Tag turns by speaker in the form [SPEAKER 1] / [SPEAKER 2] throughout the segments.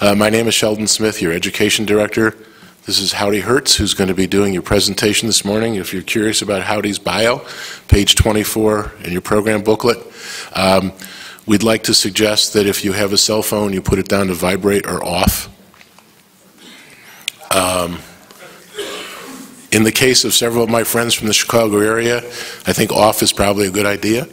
[SPEAKER 1] My name is Sheldon Smith, your Education Director. This is Howard Herz, who's going to be doing your presentation this morning. If you're curious about Howdy's bio, page 24 in your program booklet. We'd like to suggest that if you have a cell phone, you put it down to vibrate or off. In the case of several of my friends from the Chicago area, I think off is probably a good idea.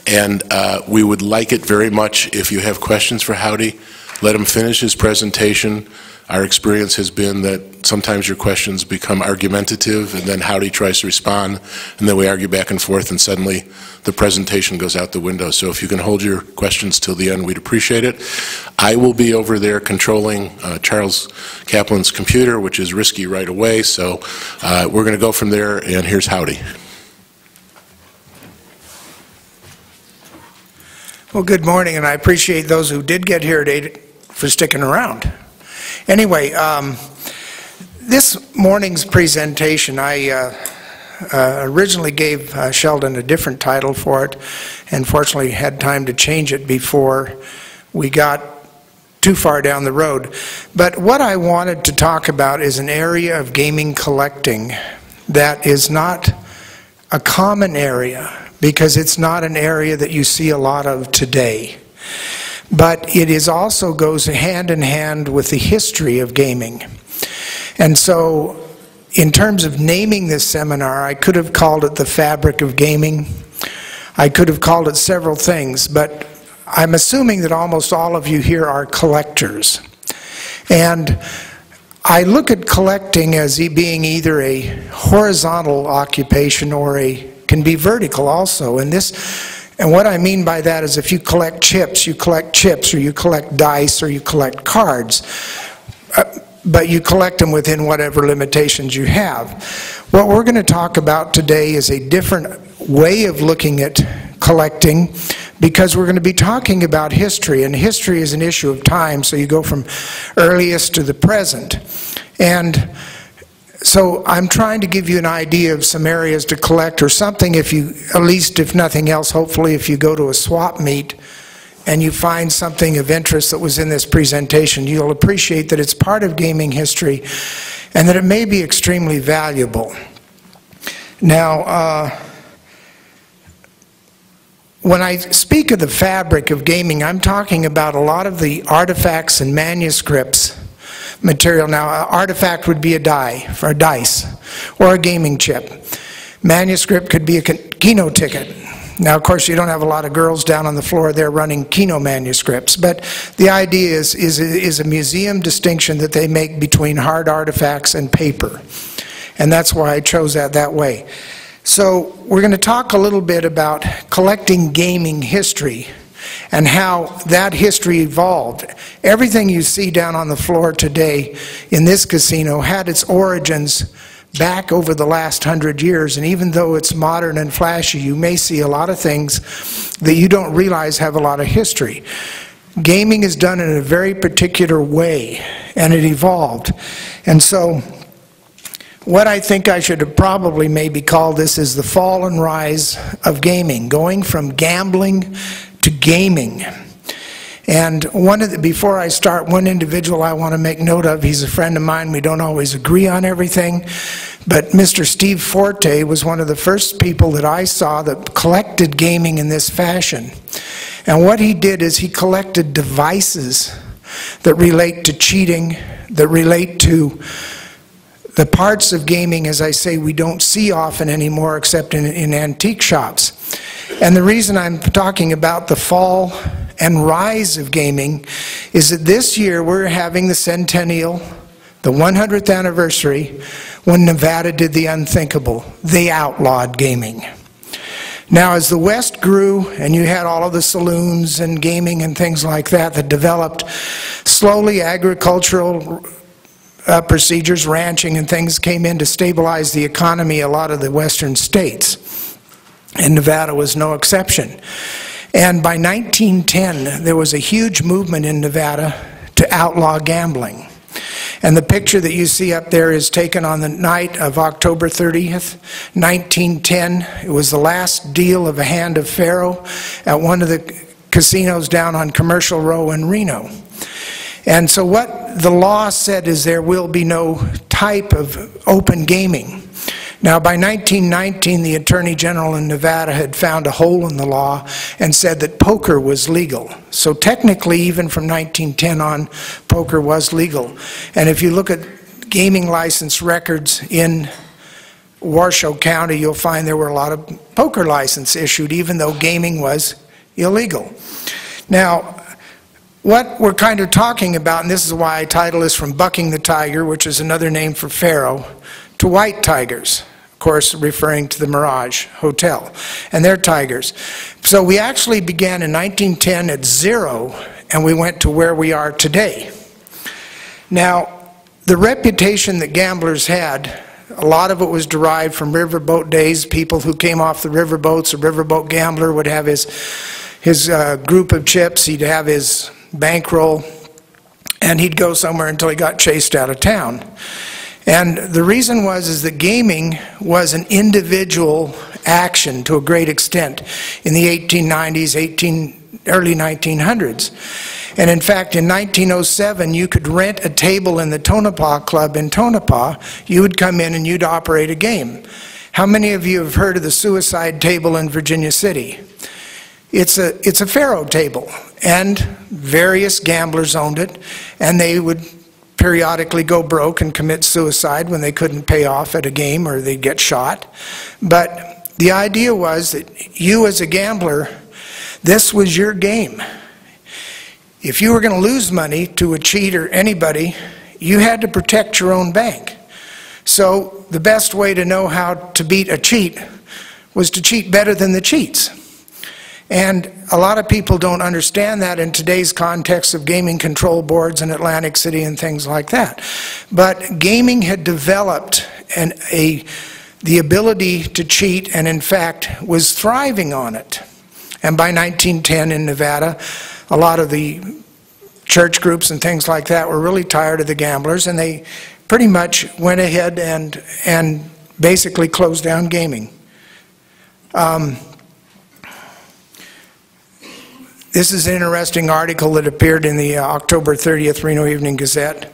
[SPEAKER 1] And we would like it very much if you have questions for Howdy. Let him finish his presentation. Our experience has been that sometimes your questions become argumentative, and then Howdy tries to respond, and then we argue back and forth, and suddenly the presentation goes out the window. So if you can hold your questions till the end, we'd appreciate it. I will be over there controlling Charles Kaplan's computer, which is risky right away, so we're going to go from there, and here's Howdy.
[SPEAKER 2] Well, good morning, and I appreciate those who did get here today for sticking around. Anyway, this morning's presentation, I originally gave Sheldon a different title for it, and fortunately had time to change it before we got too far down the road. But what I wanted to talk about is an area of gaming collecting that is not a common area, because it's not an area that you see a lot of today. But it is also goes hand in hand with the history of gaming. And so, in terms of naming this seminar, I could have called it The Fabric of Gaming. I could have called it several things, but I'm assuming that almost all of you here are collectors. And I look at collecting as being either a horizontal occupation or can be vertical also. And what I mean by that is if you collect chips, or you collect dice, or you collect cards, but you collect them within whatever limitations you have. What we're going to talk about today is a different way of looking at collecting, because we're going to be talking about history, and history is an issue of time, so you go from earliest to the present. And so I'm trying to give you an idea of some areas to collect, or something if you, at least if nothing else, hopefully if you go to a swap meet and you find something of interest that was in this presentation, you'll appreciate that it's part of gaming history and that it may be extremely valuable. Now, when I speak of the fabric of gaming, I'm talking about a lot of the artifacts and manuscripts material. Now, an artifact would be a die, for a dice, or a gaming chip. Manuscript could be a Keno ticket. Now, of course, you don't have a lot of girls down on the floor there running Keno manuscripts, but the idea is a museum distinction that they make between hard artifacts and paper. And that's why I chose that way. So we're going to talk a little bit about collecting gaming history and how that history evolved. Everything you see down on the floor today in this casino had its origins back over the last 100 years, and even though it's modern and flashy, you may see a lot of things that you don't realize have a lot of history. Gaming is done in a very particular way, and it evolved. And so what I think I should have probably maybe called this is the fall and rise of gaming, going from gambling to gaming. And before I start, one individual I want to make note of, he's a friend of mine, we don't always agree on everything, but Mr. Steve Forte was one of the first people that I saw that collected gaming in this fashion. And what he did is he collected devices that relate to cheating, that relate to the parts of gaming, as I say, we don't see often anymore except in antique shops. And the reason I'm talking about the fall and rise of gaming is that this year we're having the centennial, the 100th anniversary, when Nevada did the unthinkable. They outlawed gaming. Now, as the West grew and you had all of the saloons and gaming and things like that developed, slowly agricultural procedures, ranching and things came in to stabilize the economy a lot of the western states. And Nevada was no exception. And by 1910, there was a huge movement in Nevada to outlaw gambling. And the picture that you see up there is taken on the night of October 30th, 1910. It was the last deal of a hand of faro at one of the casinos down on Commercial Row in Reno. And so what the law said is there will be no type of open gaming. Now, by 1919, the Attorney General in Nevada had found a hole in the law and said that poker was legal. So technically, even from 1910 on, poker was legal. And if you look at gaming license records in Washoe County, you'll find there were a lot of poker licenses issued, even though gaming was illegal. Now, what we're kind of talking about, and this is why I title this From Bucking the Tiger, which is another name for Pharaoh, to white tigers, of course referring to the Mirage Hotel and their tigers. So we actually began in 1910 at 0, and we went to where we are today. Now, the reputation that gamblers had, a lot of it was derived from riverboat days. People who came off the riverboats, a riverboat gambler would have his group of chips, he'd have his bankroll, and he'd go somewhere until he got chased out of town. And the reason is that gaming was an individual action to a great extent in the 1890s, early 1900s. And in fact, in 1907, you could rent a table in the Tonopah Club in Tonopah. You would come in and you'd operate a game. How many of you have heard of the Suicide Table in Virginia City? It's a faro table, and various gamblers owned it, and they would periodically go broke and commit suicide when they couldn't pay off at a game or they'd get shot. But the idea was that you as a gambler, this was your game. If you were going to lose money to a cheat or anybody, you had to protect your own bank. So the best way to know how to beat a cheat was to cheat better than the cheats. And a lot of people don't understand that in today's context of gaming control boards in Atlantic City and things like that. But gaming had developed the ability to cheat, and in fact was thriving on it. And by 1910 in Nevada, a lot of the church groups and things like that were really tired of the gamblers, and they pretty much went ahead and basically closed down gaming. This is an interesting article that appeared in the October 30th Reno Evening Gazette,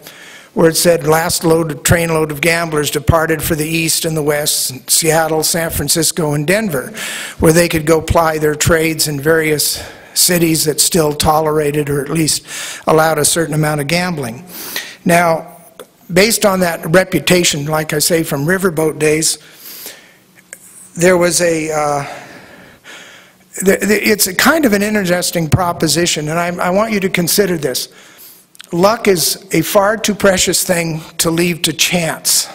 [SPEAKER 2] where it said trainload of gamblers departed for the east and the west, Seattle, San Francisco, and Denver, where they could go ply their trades in various cities that still tolerated or at least allowed a certain amount of gambling. Now, based on that reputation, like I say, from riverboat days, there was it's a kind of an interesting proposition, and I want you to consider this. Luck is a far too precious thing to leave to chance.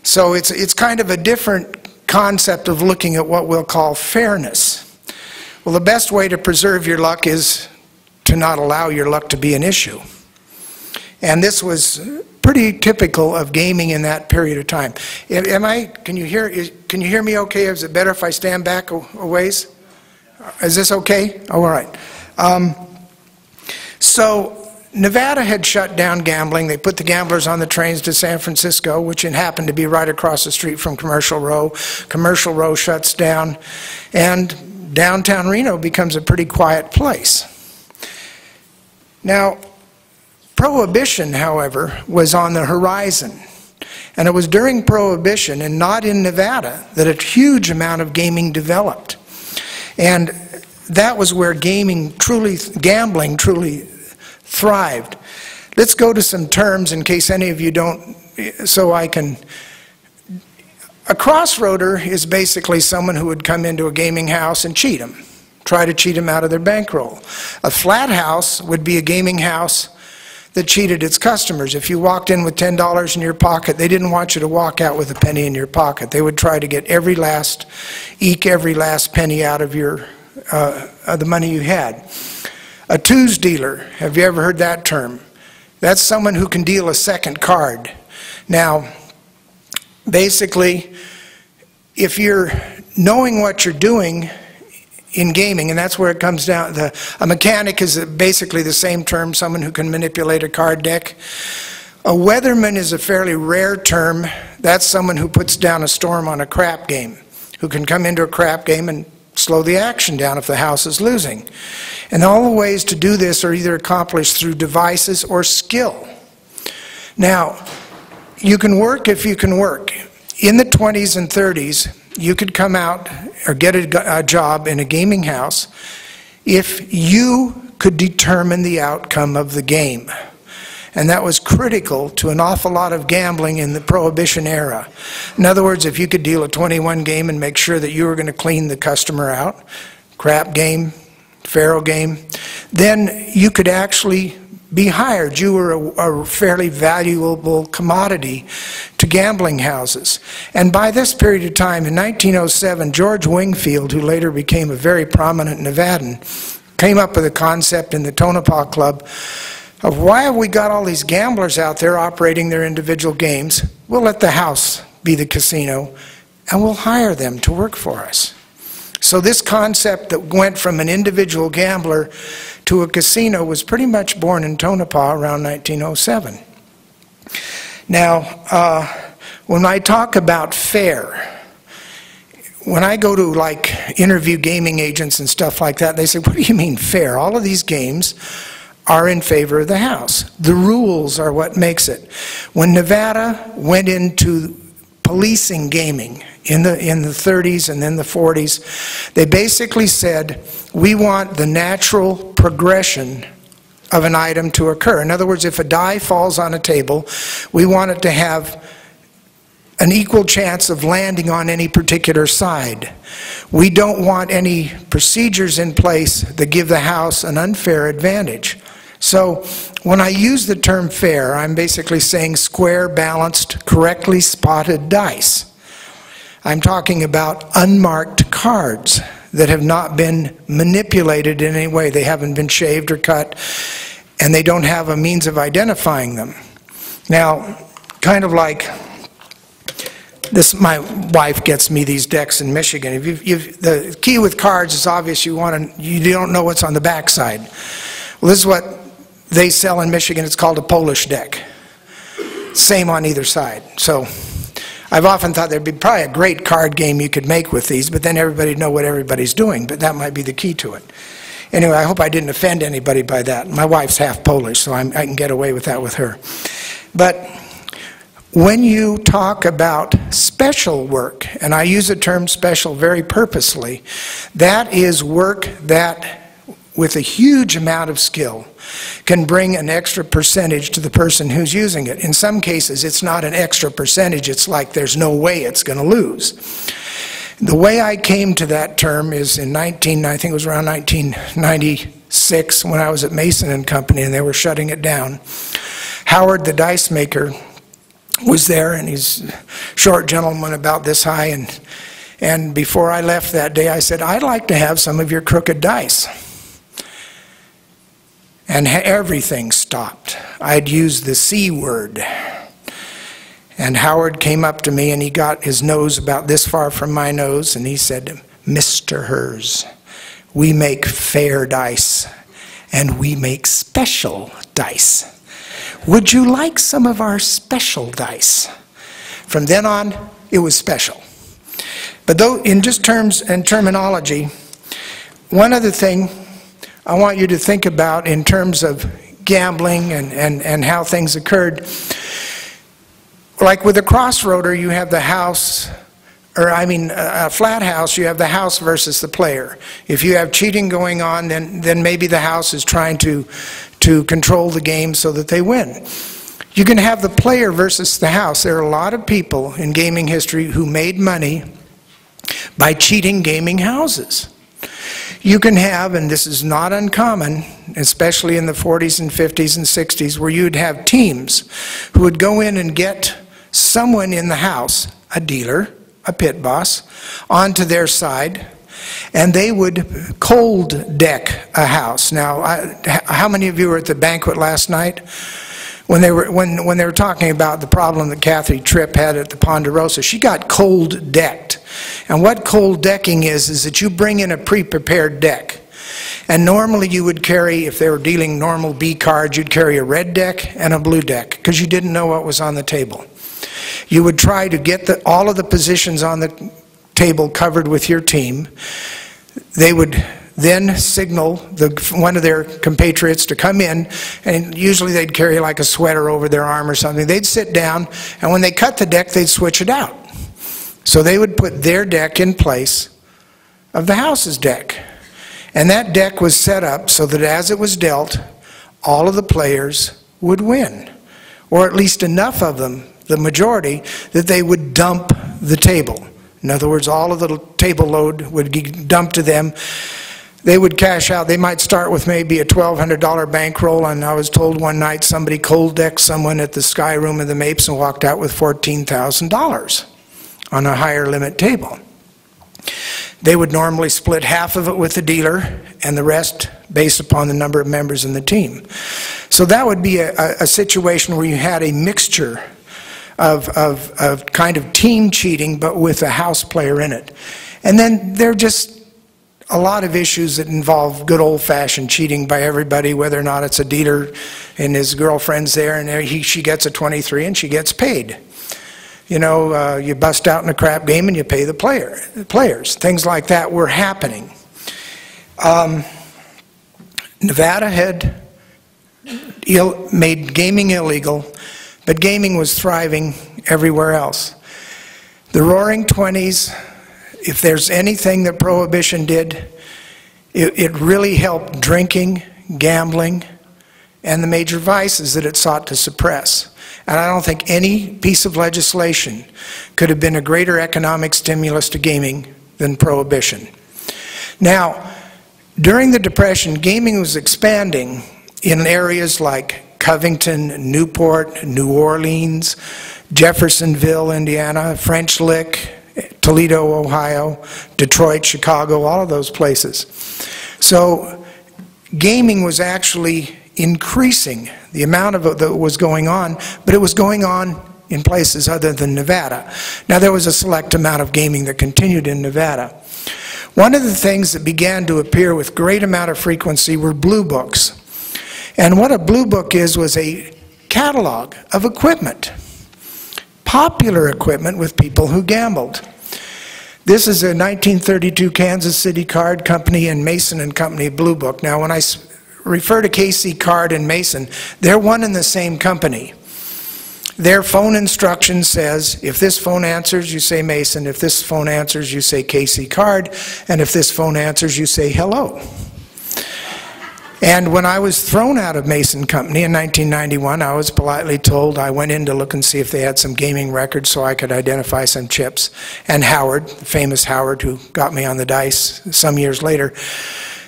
[SPEAKER 2] So it's kind of a different concept of looking at what we'll call fairness. Well, the best way to preserve your luck is to not allow your luck to be an issue. And this was pretty typical of gaming in that period of time. Can you hear me okay? Is it better if I stand back a ways? Is this okay? Oh, all right. So Nevada had shut down gambling. They put the gamblers on the trains to San Francisco, which happened to be right across the street from Commercial Row. Commercial Row shuts down, and downtown Reno becomes a pretty quiet place. Now, Prohibition, however, was on the horizon. And it was during Prohibition, and not in Nevada, that a huge amount of gaming developed. And that was where gambling truly thrived. Let's go to some terms in case any of you don't, so I can. A crossroader is basically someone who would come into a gaming house and cheat them, try to cheat them out of their bankroll. A flat house would be a gaming house that cheated its customers. If you walked in with $10 in your pocket, they didn't want you to walk out with a penny in your pocket. They would try to get eke every last penny out of the money you had. A twos dealer, have you ever heard that term? That's someone who can deal a second card. Now, basically, if you're knowing what you're doing in gaming, and that's where it comes down. A mechanic is basically the same term, someone who can manipulate a card deck. A weatherman is a fairly rare term. That's someone who puts down a storm on a crap game, who can come into a crap game and slow the action down if the house is losing. And all the ways to do this are either accomplished through devices or skill. Now, you can work if you can work. In the 20s and 30s, you could come out or get a job in a gaming house if you could determine the outcome of the game. And that was critical to an awful lot of gambling in the Prohibition era. In other words, if you could deal a 21 game and make sure that you were going to clean the customer out, crap game, faro game, then you could actually be hired. You were a fairly valuable commodity to gambling houses. And by this period of time, in 1907, George Wingfield, who later became a very prominent Nevadan, came up with a concept in the Tonopah Club of why have we got all these gamblers out there operating their individual games? We'll let the house be the casino, and we'll hire them to work for us. So this concept that went from an individual gambler to a casino was pretty much born in Tonopah around 1907. Now, when I talk about fair, when I go to like interview gaming agents and stuff like that, they say, what do you mean fair? All of these games are in favor of the house. The rules are what makes it. When Nevada went into policing gaming in the 30s and then the 40s, they basically said, we want the natural progression of an item to occur. In other words, if a die falls on a table, we want it to have an equal chance of landing on any particular side. We don't want any procedures in place that give the house an unfair advantage. So when I use the term fair, I'm basically saying square, balanced, correctly spotted dice. I'm talking about unmarked cards that have not been manipulated in any way. They haven't been shaved or cut, and they don't have a means of identifying them. Now, kind of like this, my wife gets me these decks in Michigan. The key with cards is obvious. You don't know what's on the backside. Well, this is what they sell in Michigan. It's called a Polish deck. Same on either side. So I've often thought there'd be probably a great card game you could make with these, but then everybody'd know what everybody's doing, but that might be the key to it. Anyway, I hope I didn't offend anybody by that. My wife's half Polish, so I can get away with that with her. But when you talk about special work, and I use the term special very purposely, that is work that, with a huge amount of skill, can bring an extra percentage to the person who's using it. In some cases, it's not an extra percentage. It's like there's no way it's going to lose. The way I came to that term is in I think it was around 1996 when I was at Mason and Company and they were shutting it down. Howard, the dice maker, was there, and he's a short gentleman about this high, and before I left that day, I said, I'd like to have some of your crooked dice. And everything stopped. I'd used the C word. And Howard came up to me and he got his nose about this far from my nose and he said, Mr. Herz, we make fair dice and we make special dice. Would you like some of our special dice? From then on, it was special. But though in just terms and terminology, one other thing I want you to think about in terms of gambling and how things occurred. Like with a crossroader, you have the house, or I mean a flat house, you have the house versus the player. If you have cheating going on, then maybe the house is trying to control the game so that they win. You can have the player versus the house. There are a lot of people in gaming history who made money by cheating gaming houses. You can have, and this is not uncommon, especially in the 40s and 50s and 60s, where you'd have teams who would go in and get someone in the house, a dealer, a pit boss, onto their side, and they would cold deck a house. Now, how many of you were at the banquet last night? When they were talking about the problem that Kathy Tripp had at the Ponderosa, she got cold decked. And what cold decking is that you bring in a pre-prepared deck. And normally you would carry, if they were dealing normal B cards, you'd carry a red deck and a blue deck because you didn't know what was on the table. You would try to get all of the positions on the table covered with your team. They would then signal one of their compatriots to come in, and usually they'd carry like a sweater over their arm or something. They'd sit down, and when they cut the deck, they'd switch it out. So they would put their deck in place of the house's deck. And that deck was set up so that as it was dealt, all of the players would win, or at least enough of them, the majority, that they would dump the table. In other words, all of the table load would be dumped to them. They would cash out. They might start with maybe a $1,200 bankroll, and I was told one night somebody cold decked someone at the Sky Room of the Mapes and walked out with $14,000 on a higher limit table. They would normally split half of it with the dealer and the rest based upon the number of members in the team. So that would be a situation where you had a mixture of kind of team cheating, but with a house player in it. And then there are just a lot of issues that involve good old-fashioned cheating by everybody, whether or not it's a dealer and his girlfriend's there, and she gets a 23 and she gets paid. You know, you bust out in a crap game and you pay the players. Things like that were happening. Nevada had made gaming illegal, but gaming was thriving everywhere else. The Roaring '20s, if there's anything that Prohibition did, it really helped drinking, gambling, and the major vices that it sought to suppress. And I don't think any piece of legislation could have been a greater economic stimulus to gaming than Prohibition. Now, during the Depression, gaming was expanding in areas like Covington, Newport, New Orleans, Jeffersonville, Indiana, French Lick, Toledo, Ohio, Detroit, Chicago, all of those places. So gaming was actually increasing, the amount of it that was going on, but it was going on in places other than Nevada. Now there was a select amount of gaming that continued in Nevada. One of the things that began to appear with great amount of frequency were blue books. And what a blue book was a catalog of equipment, popular equipment with people who gambled. This is a 1932 Kansas City Card Company and Mason and Company Blue Book. Now when I refer to KC Card and Mason, they're one and the same company. Their phone instruction says, if this phone answers, you say Mason. If this phone answers, you say KC Card. And if this phone answers, you say hello. And when I was thrown out of Mason Company in 1991, I was politely told, I went in to look and see if they had some gaming records so I could identify some chips. And Howard, the famous Howard who got me on the dice some years later,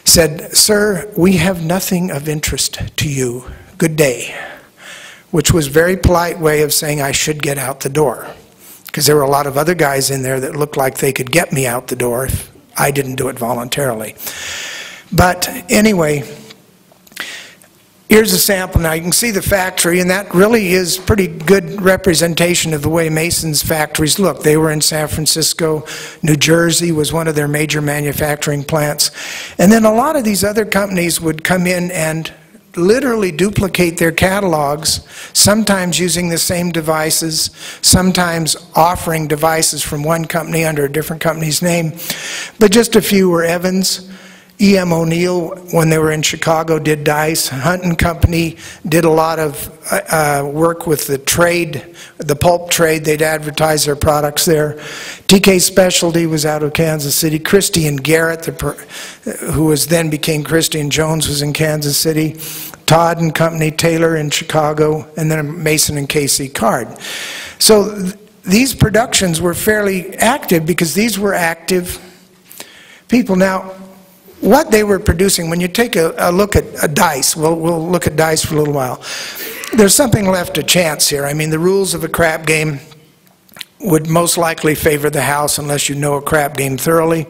[SPEAKER 2] said, "Sir, we have nothing of interest to you. Good day," which was a very polite way of saying I should get out the door, because there were a lot of other guys in there that looked like they could get me out the door if I didn't do it voluntarily. But anyway, here's a sample. Now you can see the factory, and that really is pretty good representation of the way Mason's factories look. They were in San Francisco. New Jersey was one of their major manufacturing plants. And then a lot of these other companies would come in and literally duplicate their catalogs, sometimes using the same devices, sometimes offering devices from one company under a different company's name. But just a few were Evans. E.M. O'Neill, when they were in Chicago, did dice. Hunt and Company did a lot of work with the trade, the pulp trade. They'd advertise their products there. TK Specialty was out of Kansas City. Christie and Garrett, who was then became Christie and Jones, was in Kansas City. Todd and Company, Taylor in Chicago, and then Mason and KC Card. So these productions were fairly active because these were active people. Now, what they were producing, when you take a look at a dice, we'll look at dice for a little while, there's something left to chance here. I mean, the rules of a crap game would most likely favor the house unless you know a crap game thoroughly.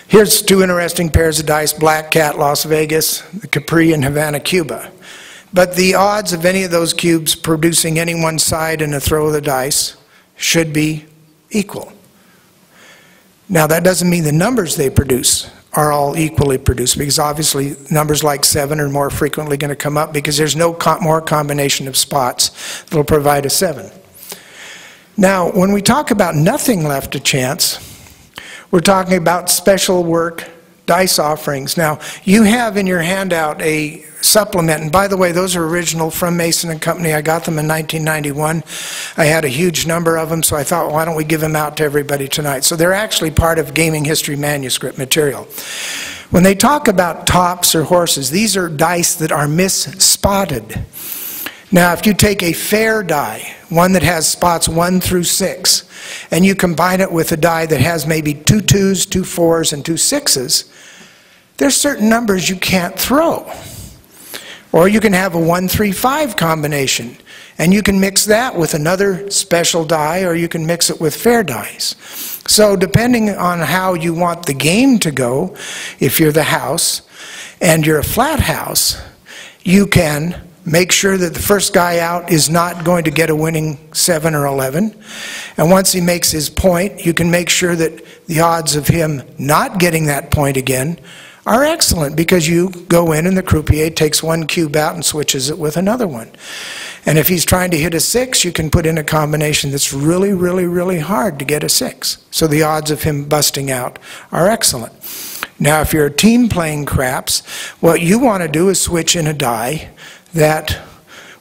[SPEAKER 2] Here's two interesting pairs of dice, Black Cat, Las Vegas, the Capri, and Havana, Cuba. But the odds of any of those cubes producing any one side in a throw of the dice should be equal. Now, that doesn't mean the numbers they produce are all equally produced, because obviously numbers like 7 are more frequently going to come up because there's no more combination of spots that will provide a 7. Now, when we talk about nothing left to chance, we're talking about special work dice offerings. Now, you have in your handout a supplement, and by the way, those are original from Mason & Company. I got them in 1991. I had a huge number of them, so I thought, why don't we give them out to everybody tonight? So they're actually part of gaming history manuscript material. When they talk about tops or horses, these are dice that are mis-spotted. Now, if you take a fair die, one that has spots 1 through 6, and you combine it with a die that has maybe 2 2s, 2 4s, and 2 6s, there's certain numbers you can't throw. Or you can have a 1 3 5 combination, and you can mix that with another special die, or you can mix it with fair dice. So depending on how you want the game to go, if you're the house and you're a flat house, you can make sure that the first guy out is not going to get a winning 7 or 11. And once he makes his point, you can make sure that the odds of him not getting that point again are excellent, because you go in and the croupier takes one cube out and switches it with another one. And if he's trying to hit a 6, you can put in a combination that's really, really, really hard to get a 6. So the odds of him busting out are excellent. Now, if you're a team playing craps, what you want to do is switch in a die that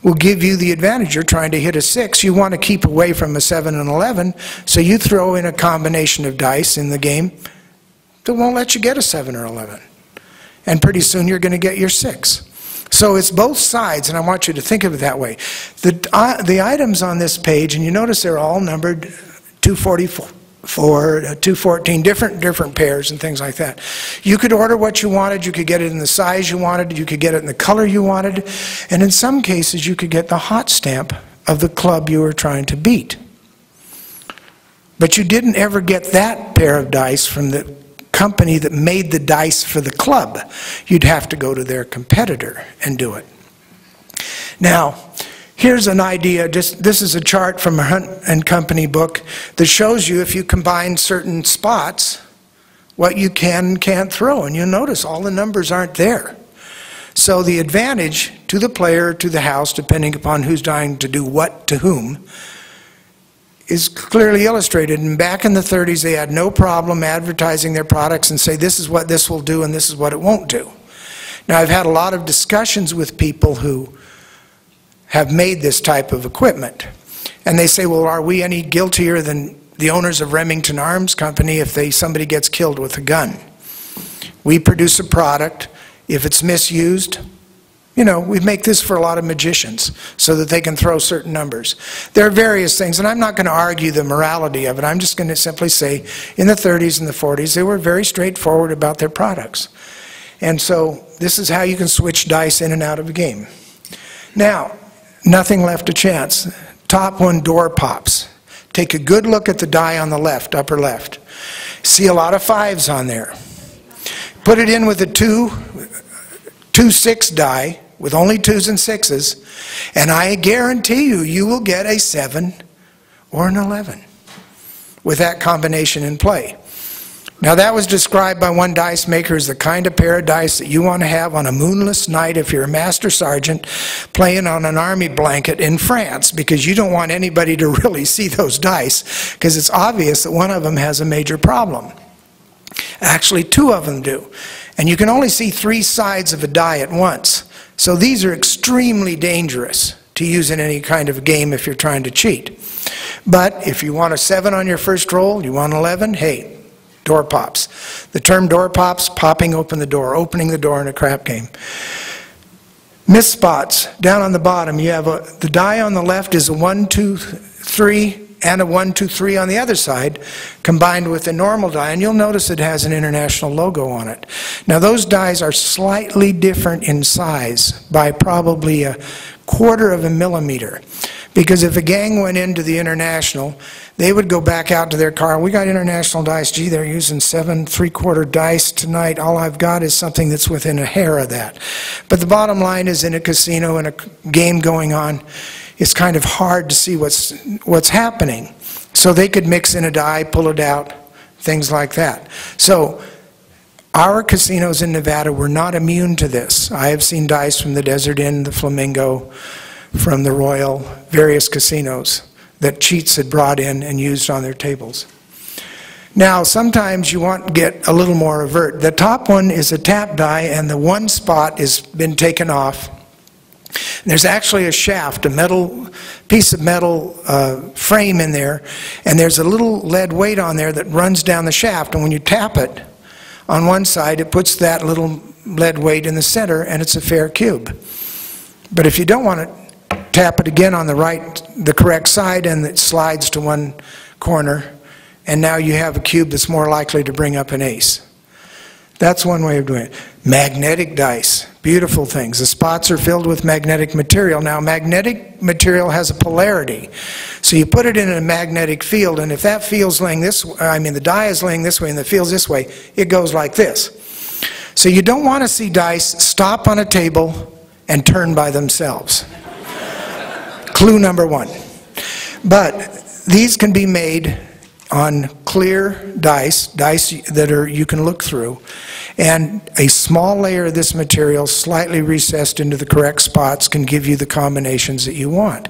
[SPEAKER 2] will give you the advantage. You're trying to hit a 6. You want to keep away from a 7 and 11, so you throw in a combination of dice in the game that won't let you get a 7 or 11. And pretty soon you're going to get your 6. So it's both sides, and I want you to think of it that way. The items on this page, and you notice they're all numbered 244. 214, different pairs and things like that. You could order what you wanted, you could get it in the size you wanted, you could get it in the color you wanted, and in some cases you could get the hot stamp of the club you were trying to beat. But you didn't ever get that pair of dice from the company that made the dice for the club. You'd have to go to their competitor and do it. Now, here's an idea. This is a chart from a Hunt and Company book that shows you, if you combine certain spots, what you can and can't throw. And you'll notice all the numbers aren't there. So the advantage to the player, to the house, depending upon who's dying to do what to whom, is clearly illustrated. And back in the 30s, they had no problem advertising their products and say, this is what this will do and this is what it won't do. Now, I've had a lot of discussions with people who have made this type of equipment. And they say, well, are we any guiltier than the owners of Remington Arms Company if somebody gets killed with a gun? We produce a product. If it's misused, you know, we make this for a lot of magicians so that they can throw certain numbers. There are various things, and I'm not going to argue the morality of it. I'm just going to simply say, in the 30s and the 40s, they were very straightforward about their products. And so this is how you can switch dice in and out of a game. Now, nothing left to chance. Top one, door pops. Take a good look at the die on the left, upper left. See a lot of 5s on there. Put it in with a 2-6 die with only 2s and 6s, and I guarantee you, you will get a 7 or an 11 with that combination in play. Now, that was described by one dice maker as the kind of pair of dice that you want to have on a moonless night if you're a master sergeant playing on an army blanket in France, because you don't want anybody to really see those dice, because it's obvious that one of them has a major problem. Actually, 2 of them do. And you can only see 3 sides of a die at once. So these are extremely dangerous to use in any kind of game if you're trying to cheat. But if you want a 7 on your first roll, you want 11, hey, door pops. The term door pops, popping open the door, opening the door in a crap game. Miss spots, down on the bottom, you have the die on the left is a 1, 2, 3, and a 1, 2, 3 on the other side, combined with a normal die, and you'll notice it has an international logo on it. Now, those dies are slightly different in size by probably a 1/4 of a millimeter, because if a gang went into the international, they would go back out to their car, we got international dice, gee, they're using 7 3/4 dice tonight, all I've got is something that's within a hair of that. But the bottom line is, in a casino and a game going on, it's kind of hard to see what's happening. So they could mix in a die, pull it out, things like that. So our casinos in Nevada were not immune to this. I have seen dice from the Desert Inn, the Flamingo, from the Royal, various casinos that cheats had brought in and used on their tables. Now, sometimes you want to get a little more overt. The top one is a tap die, and the one spot has been taken off. There's actually a shaft, a piece of metal frame in there, and there's a little lead weight on there that runs down the shaft, and when you tap it on one side, it puts that little lead weight in the center, and it's a fair cube. But if you don't want to tap it again on the correct side, and it slides to one corner, and now you have a cube that's more likely to bring up an ace. That's one way of doing it. Magnetic dice, beautiful things. The spots are filled with magnetic material. Now, magnetic material has a polarity. So you put it in a magnetic field, and if that field's laying this way, the die is laying this way and the field's this way, it goes like this. So you don't want to see dice stop on a table and turn by themselves. Clue number one. But these can be made on clear dice that you can look through, and a small layer of this material slightly recessed into the correct spots can give you the combinations that you want.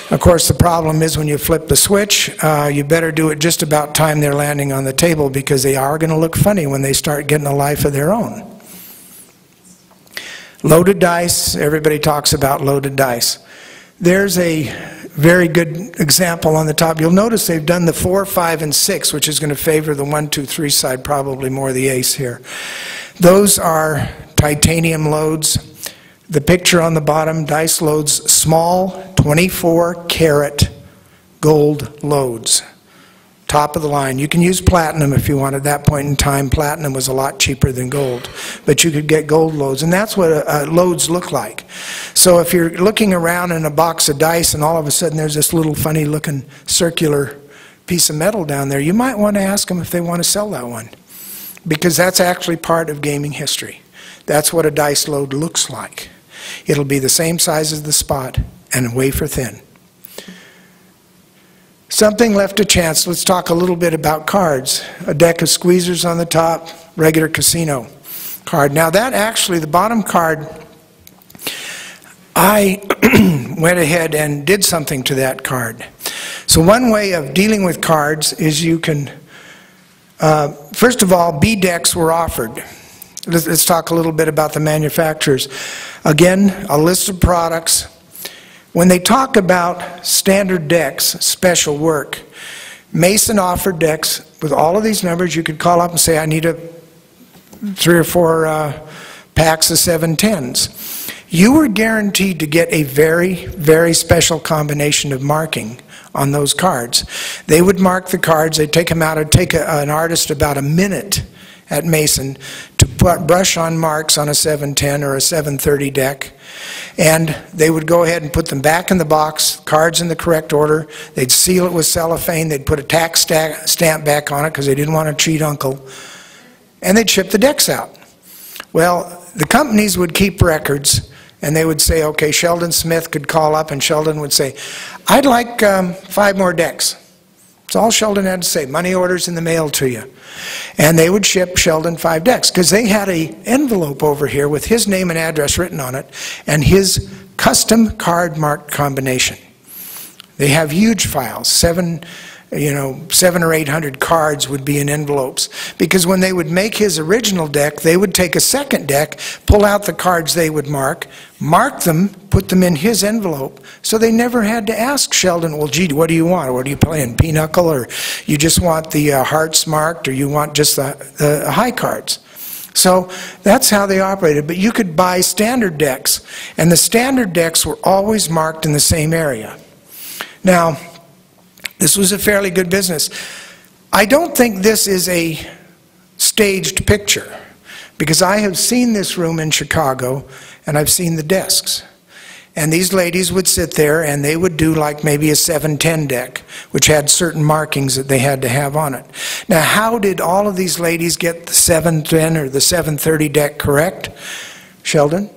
[SPEAKER 2] Of course, the problem is when you flip the switch, you better do it just about time they're landing on the table, because they are going to look funny when they start getting a life of their own. Loaded dice, everybody talks about loaded dice. There's a very good example on the top. You'll notice they've done the 4, 5, and 6, which is going to favor the 1, 2, 3 side, probably more the ace here. Those are titanium loads. The picture on the bottom, dice loads, small 24-karat gold loads. Top of the line. You can use platinum if you want. At that point in time, platinum was a lot cheaper than gold, but you could get gold loads, and that's what loads look like. So if you're looking around in a box of dice and all of a sudden there's this little funny looking circular piece of metal down there, you might want to ask them if they want to sell that one, because that's actually part of gaming history. That's what a dice load looks like. It'll be the same size as the spot and wafer thin. Something left to chance. Let's talk a little bit about cards. A deck of squeezers on the top, regular casino card. Now that actually, the bottom card, I went ahead and did something to that card. So one way of dealing with cards is you can, first of all, B decks were offered. Let's talk a little bit about the manufacturers. Again, a list of products. When they talk about standard decks, special work, Mason offered decks with all of these numbers. You could call up and say, I need 3 or 4 packs of 710s. You were guaranteed to get a very, very special combination of marking on those cards. They would mark the cards. They'd take them out. It'd take an artist about a minute at Mason to brush on marks on a 710 or a 730 deck, and they would go ahead and put them back in the box, cards in the correct order. They'd seal it with cellophane. They'd put a tax stamp back on it because they didn't want to cheat Uncle, and they'd ship the decks out. Well, the companies would keep records, and they would say, okay, Sheldon Smith could call up, and Sheldon would say, I'd like 5 more decks. That's all Sheldon had to say. Money orders in the mail to you. And they would ship Sheldon 5 decks because they had an envelope over here with his name and address written on it and his custom card marked combination. They have huge files, 700 or 800 cards would be in envelopes, because when they would make his original deck, they would take a second deck, pull out the cards they would mark them, put them in his envelope, so they never had to ask Sheldon, well, gee, what do you want? What are you playing, pinochle, or you just want the hearts marked, or you want just the high cards? So that's how they operated. But you could buy standard decks, and the standard decks were always marked in the same area. Now, this was a fairly good business. I don't think this is a staged picture, because I have seen this room in Chicago, and I've seen the desks. And these ladies would sit there, and they would do like maybe a 710 deck, which had certain markings that they had to have on it. Now, how did all of these ladies get the 710 or the 730 deck correct, Sheldon?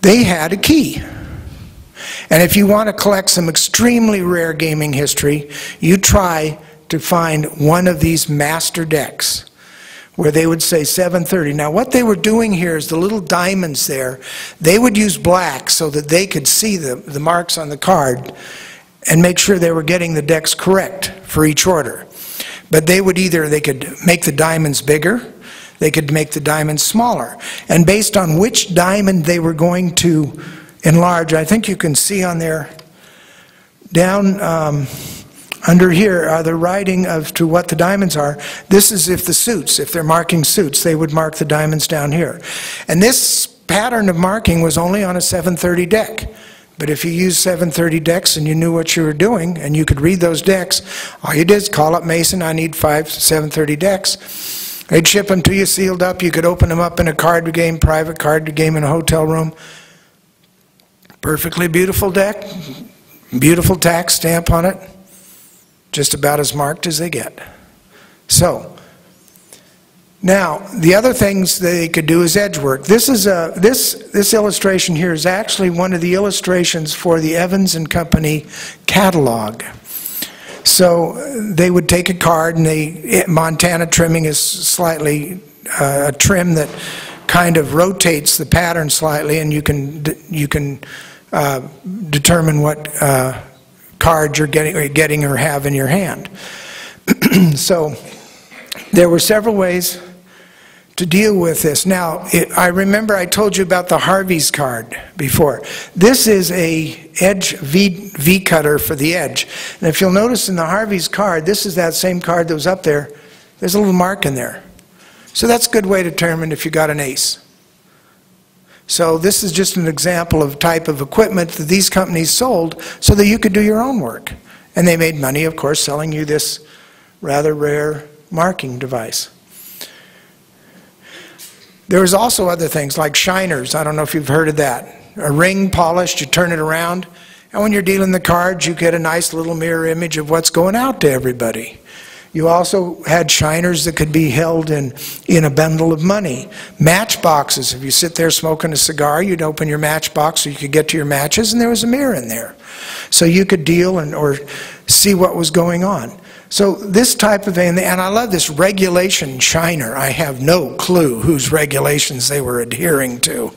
[SPEAKER 2] They had a key. And if you want to collect some extremely rare gaming history, you try to find one of these master decks where they would say 730. Now what they were doing here is the little diamonds there, they would use black so that they could see the marks on the card and make sure they were getting the decks correct for each order. But they could make the diamonds bigger, they could make the diamonds smaller. And based on which diamond they were going to enlarge, I think you can see on there, down under here are the writing of to what the diamonds are. This is if they're marking suits, they would mark the diamonds down here. And this pattern of marking was only on a 730 deck. But if you used 730 decks and you knew what you were doing and you could read those decks, all you did is call up Mason, I need 5 730 decks. They'd ship them to you sealed up. You could open them up in a card game, private card game in a hotel room. Perfectly beautiful deck, beautiful tax stamp on it, just about as marked as they get. So, now, the other things they could do is edge work. This illustration here is actually one of the illustrations for the Evans and Company catalog. So they would take a card, and Montana trimming is slightly a trim that kind of rotates the pattern slightly, and you can determine what card you're getting or have in your hand. So there were several ways to deal with this. Now, I remember I told you about the Harvey's card before. This is a edge V cutter for the edge. And if you'll notice in the Harvey's card, this is that same card that was up there. There's a little mark in there. So that's a good way to determine if you got an ace. So this is just an example of type of equipment that these companies sold so that you could do your own work. And they made money, of course, selling you this rather rare marking device. There was also other things like shiners. I don't know if you've heard of that. A ring polished, you turn it around, and when you're dealing the cards, you get a nice little mirror image of what's going out to everybody. You also had shiners that could be held in a bundle of money. Matchboxes. If you sit there smoking a cigar, you'd open your matchbox so you could get to your matches, and there was a mirror in there. So you could deal or see what was going on. So this type of thing, and I love this regulation shiner. I have no clue whose regulations they were adhering to.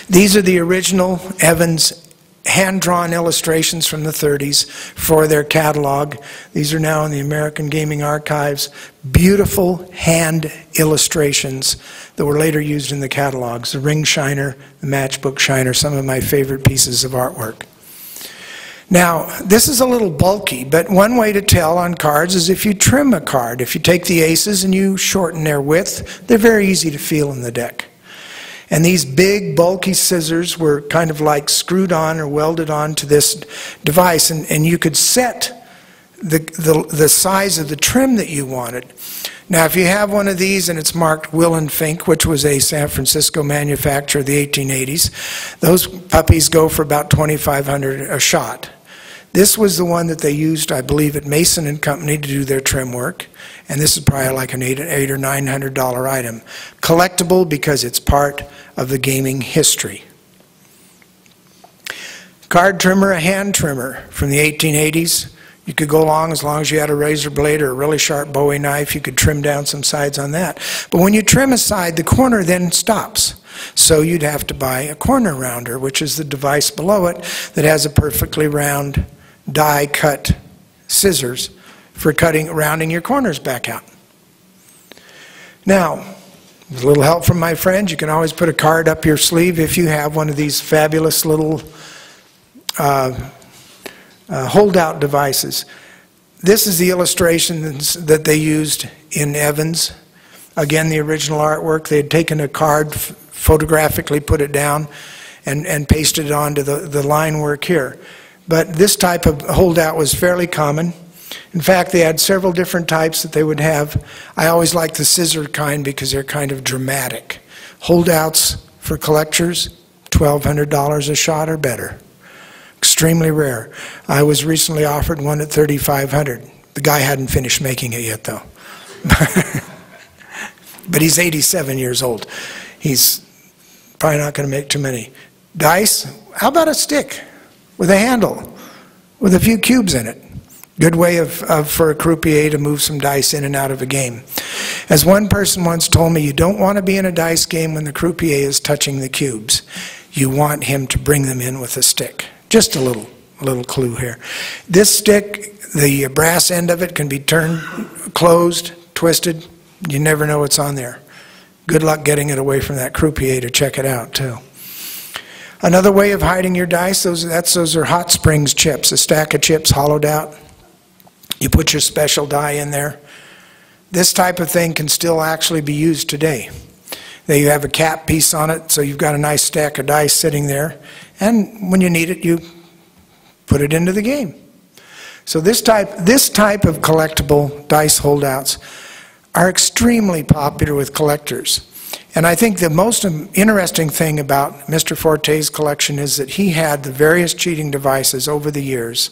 [SPEAKER 2] These are the original Evans hand-drawn illustrations from the 30s for their catalog. These are now in the American Gaming Archives. Beautiful hand illustrations that were later used in the catalogs. The ring shiner, the matchbook shiner, some of my favorite pieces of artwork. Now, this is a little bulky, but one way to tell on cards is if you trim a card. If you take the aces and you shorten their width, they're very easy to feel in the deck. And these big, bulky scissors were kind of like screwed on or welded on to this device, and you could set the size of the trim that you wanted. Now, if you have one of these and it's marked Will and Fink, which was a San Francisco manufacturer of the 1880s, those puppies go for about $2,500 a shot. This was the one that they used, I believe, at Mason and Company to do their trim work. And this is probably like an $800 or $900 item. Collectible because it's part of the gaming history. Card trimmer, a hand trimmer from the 1880s. You could go along as you had a razor blade or a really sharp Bowie knife. You could trim down some sides on that. But when you trim a side, the corner then stops. So you'd have to buy a corner rounder, which is the device below it that has a perfectly round die cut scissors for rounding your corners back out. Now, with a little help from my friends, you can always put a card up your sleeve if you have one of these fabulous little holdout devices. This is the illustrations that they used in Evans. Again, the original artwork. They had taken a card, photographically put it down, and pasted it onto the line work here. But this type of holdout was fairly common. In fact, they had several different types that they would have. I always like the scissor kind because they're kind of dramatic. Holdouts for collectors, $1,200 a shot or better. Extremely rare. I was recently offered one at $3,500. The guy hadn't finished making it yet, though. But he's 87 years old. He's probably not going to make too many. Dice, how about a stick with a handle with a few cubes in it? Good way for a croupier to move some dice in and out of a game. As one person once told me, you don't want to be in a dice game when the croupier is touching the cubes. You want him to bring them in with a stick. Just a little little clue here. This stick, the brass end of it can be turned, closed, twisted. You never know what's on there. Good luck getting it away from that croupier to check it out, too. Another way of hiding your dice, those are hot springs chips, a stack of chips hollowed out. You put your special die in there. This type of thing can still actually be used today. You have a cap piece on it, so you've got a nice stack of dice sitting there, and when you need it, you put it into the game. So this type of collectible dice holdouts are extremely popular with collectors. And I think the most interesting thing about Mr. Forte's collection is that he had the various cheating devices over the years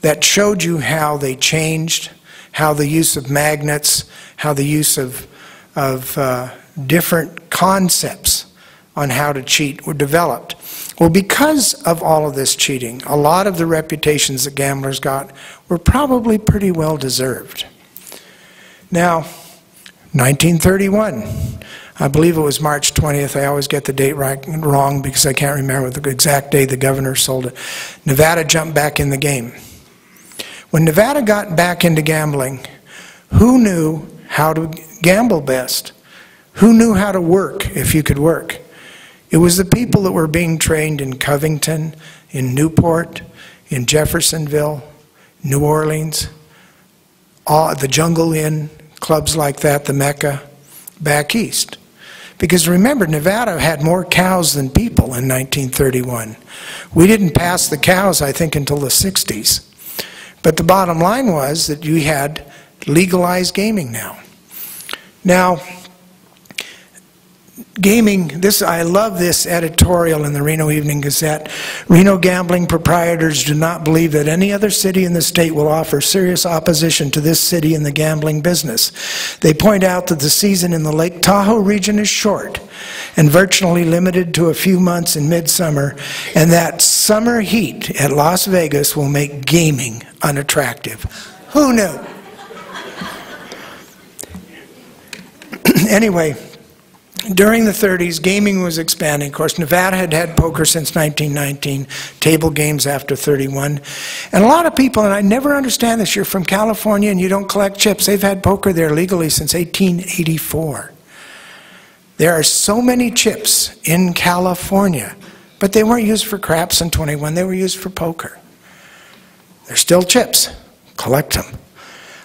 [SPEAKER 2] that showed you how they changed, how the use of magnets, how the use of different concepts on how to cheat were developed. Well, because of all of this cheating, a lot of the reputations that gamblers got were probably pretty well deserved. Now, 1931, I believe it was March 20th. I always get the date wrong because I can't remember the exact day the governor sold it. Nevada jumped back in the game. When Nevada got back into gambling, who knew how to gamble best? Who knew how to work if you could work? It was the people that were being trained in Covington, in Newport, in Jeffersonville, New Orleans, the Jungle Inn, clubs like that, the Mecca, back east. Because remember, Nevada had more cows than people in 1931. We didn't pass the cows, I think, until the 60s. But the bottom line was that you had legalized gaming now. Now, gaming, I love this editorial in the Reno Evening Gazette. Reno gambling proprietors do not believe that any other city in the state will offer serious opposition to this city in the gambling business. They point out that the season in the Lake Tahoe region is short and virtually limited to a few months in midsummer, and that summer heat at Las Vegas will make gaming unattractive. Who knew? Anyway, during the 30s, gaming was expanding. Of course, Nevada had had poker since 1919, table games after 31. And a lot of people, and I never understand this, you're from California and you don't collect chips. They've had poker there legally since 1884. There are so many chips in California, but they weren't used for craps in 21. They were used for poker. They're still chips. Collect them.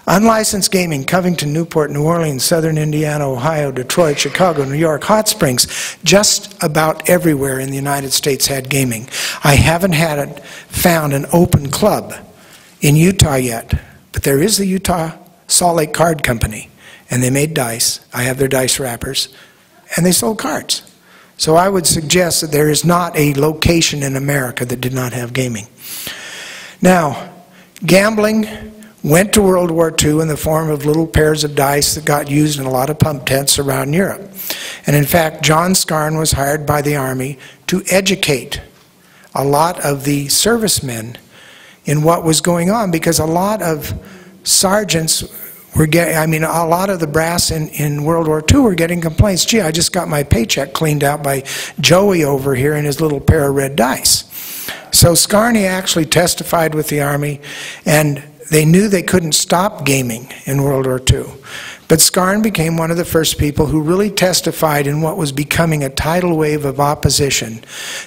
[SPEAKER 2] Unlicensed gaming, Covington, Newport, New Orleans, Southern Indiana, Ohio, Detroit, Chicago, New York, Hot Springs, just about everywhere in the United States had gaming. I haven't found an open club in Utah yet, but there is the Utah Salt Lake Card Company, and they made dice. I have their dice wrappers, and they sold cards. So I would suggest that there is not a location in America that did not have gaming. Now, gambling went to World War II in the form of little pairs of dice that got used in a lot of pump tents around Europe. And in fact, John Scarn was hired by the Army to educate a lot of the servicemen in what was going on, because a lot of sergeants were getting, a lot of the brass in World War II were getting complaints. Gee, I just got my paycheck cleaned out by Joey over here in his little pair of red dice. So Scarney actually testified with the Army, and they knew they couldn't stop gaming in World War II. But Scarn became one of the first people who really testified in what was becoming a tidal wave of opposition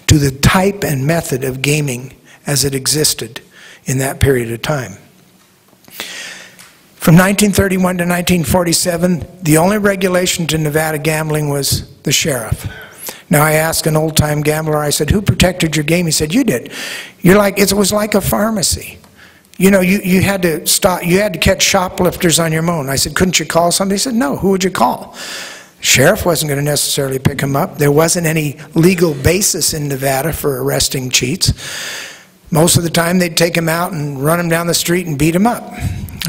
[SPEAKER 2] to the type and method of gaming as it existed in that period of time. From 1931 to 1947, the only regulation to Nevada gambling was the sheriff. Now, I asked an old-time gambler, I said, who protected your game? He said, you did. It was like a pharmacy. You know, you had to stop, you had to catch shoplifters on your own. I said, couldn't you call somebody? He said, no, who would you call? Sheriff wasn't going to necessarily pick them up. There wasn't any legal basis in Nevada for arresting cheats. Most of the time, they'd take them out and run them down the street and beat them up.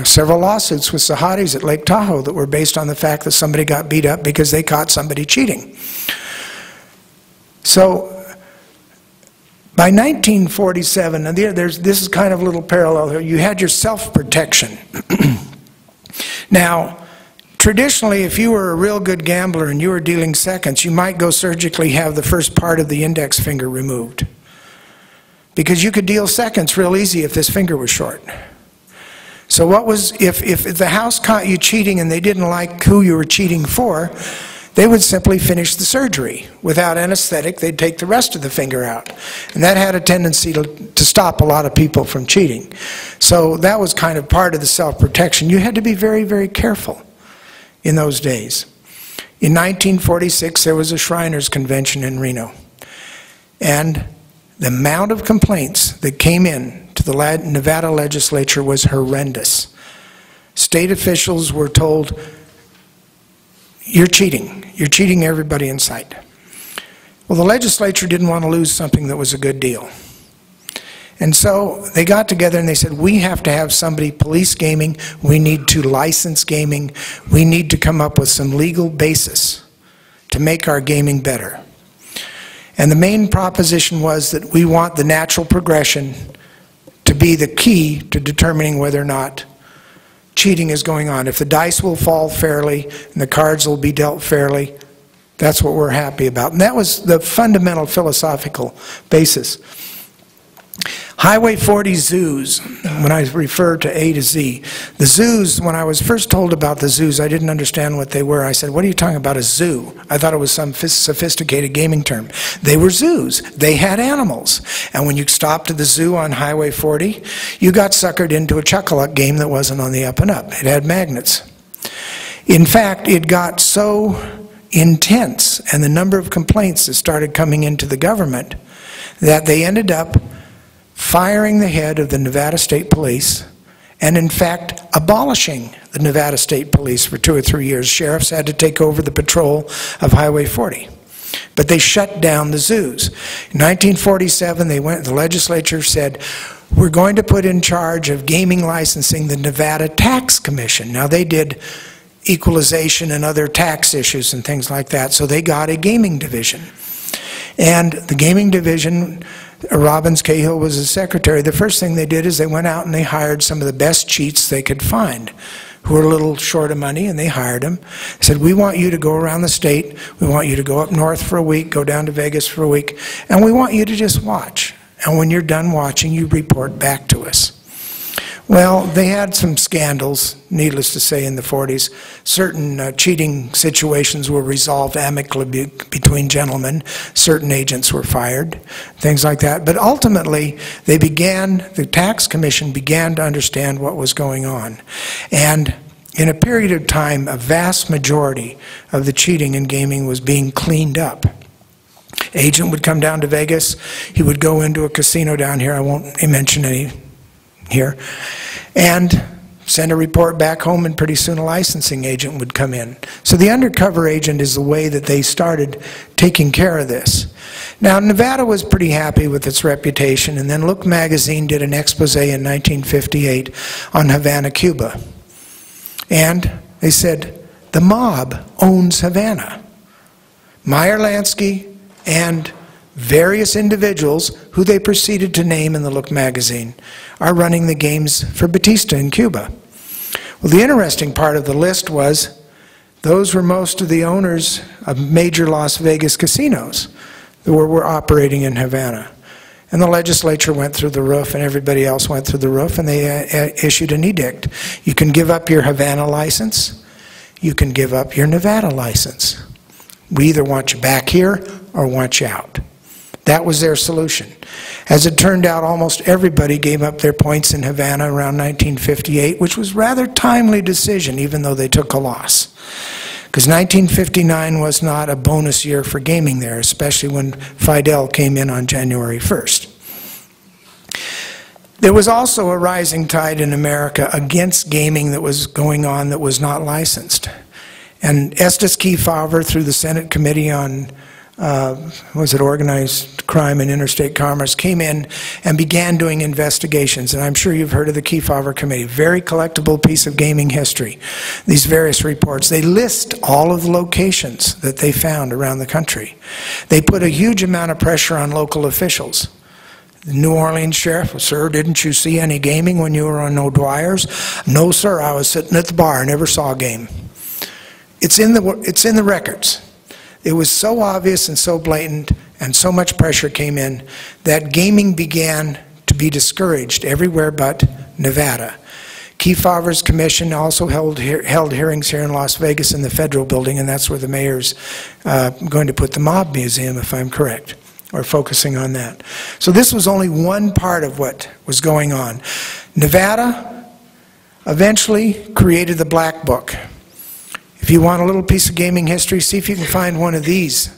[SPEAKER 2] Several lawsuits with Sahatis at Lake Tahoe that were based on the fact that somebody got beat up because they caught somebody cheating. So, by 1947, and this is kind of a little parallel here, you had your self-protection. Now, traditionally, if you were a real good gambler and you were dealing seconds, you might go surgically have the first part of the index finger removed, because you could deal seconds real easy if this finger was short. So what was, if the house caught you cheating and they didn't like who you were cheating for, they would simply finish the surgery. Without anesthetic, they'd take the rest of the finger out. And that had a tendency to stop a lot of people from cheating. So that was kind of part of the self-protection. You had to be very, very careful in those days. In 1946, there was a Shriners Convention in Reno. And the amount of complaints that came in to the Nevada legislature was horrendous. State officials were told, you're cheating everybody in sight. Well, the legislature didn't want to lose something that was a good deal. And so they got together and they said, we have to have somebody police gaming, we need to license gaming, we need to come up with some legal basis to make our gaming better. And the main proposition was that we want the natural progression to be the key to determining whether or not cheating is going on. If the dice will fall fairly and the cards will be dealt fairly, that's what we're happy about. And that was the fundamental philosophical basis. Highway 40 zoos, when I refer to A to Z, the zoos, when I was first told about the zoos, I didn't understand what they were. I said, what are you talking about, a zoo? I thought it was some sophisticated gaming term. They were zoos. They had animals. And when you stopped at the zoo on Highway 40, you got suckered into a chuck-a-luck game that wasn't on the up and up. It had magnets. In fact, it got so intense, and the number of complaints that started coming into the government, that they ended up firing the head of the Nevada State Police, and in fact abolishing the Nevada State Police for 2 or 3 years. Sheriffs had to take over the patrol of Highway 40. But they shut down the zoos. In 1947, the legislature said, we're going to put in charge of gaming licensing the Nevada Tax Commission. Now they did equalization and other tax issues and things like that, so they got a gaming division. And the gaming division, Robbins Cahill was the secretary. The first thing they did is they went out and they hired some of the best cheats they could find who were a little short of money, and they hired them. They said, we want you to go around the state, we want you to go up north for a week, go down to Vegas for a week, and we want you to just watch. And when you're done watching, you report back to us. Well, they had some scandals, needless to say, in the 40s. Certain cheating situations were resolved amicably between gentlemen. Certain agents were fired, things like that. But ultimately, the tax commission began to understand what was going on. And in a period of time, a vast majority of the cheating in gaming was being cleaned up. Agent would come down to Vegas. He would go into a casino down here. I won't mention any here, and send a report back home, and pretty soon a licensing agent would come in. So the undercover agent is the way that they started taking care of this. Now, Nevada was pretty happy with its reputation, and then Look magazine did an expose in 1958 on Havana, Cuba. And they said, the mob owns Havana. Meyer Lansky and various individuals, who they proceeded to name in the Look magazine, are running the games for Batista in Cuba. Well, the interesting part of the list was those were most of the owners of major Las Vegas casinos that were operating in Havana. And the legislature went through the roof, and everybody else went through the roof, and they issued an edict. You can give up your Havana license, you can give up your Nevada license. We either want you back here or want you out. That was their solution. As it turned out, almost everybody gave up their points in Havana around 1958, which was a rather timely decision, even though they took a loss. Because 1959 was not a bonus year for gaming there, especially when Fidel came in on January 1st. There was also a rising tide in America against gaming that was going on that was not licensed. And Estes Kefauver, through the Senate Committee on Organized Crime and Interstate Commerce, came in and began doing investigations. And I'm sure you've heard of the Kefauver Committee. Very collectible piece of gaming history. These various reports, they list all of the locations that they found around the country. They put a huge amount of pressure on local officials. The New Orleans sheriff, sir, didn't you see any gaming when you were on O'Dwyer's? No, sir, I was sitting at the bar, never saw a game. It's in the records. It was so obvious and so blatant, and so much pressure came in that gaming began to be discouraged everywhere but Nevada. Kefauver's commission also held hearings here in Las Vegas in the Federal Building, and that's where the mayor's going to put the Mob Museum, if I'm correct, or focusing on that. So this was only one part of what was going on. Nevada eventually created the Black Book. If you want a little piece of gaming history, see if you can find one of these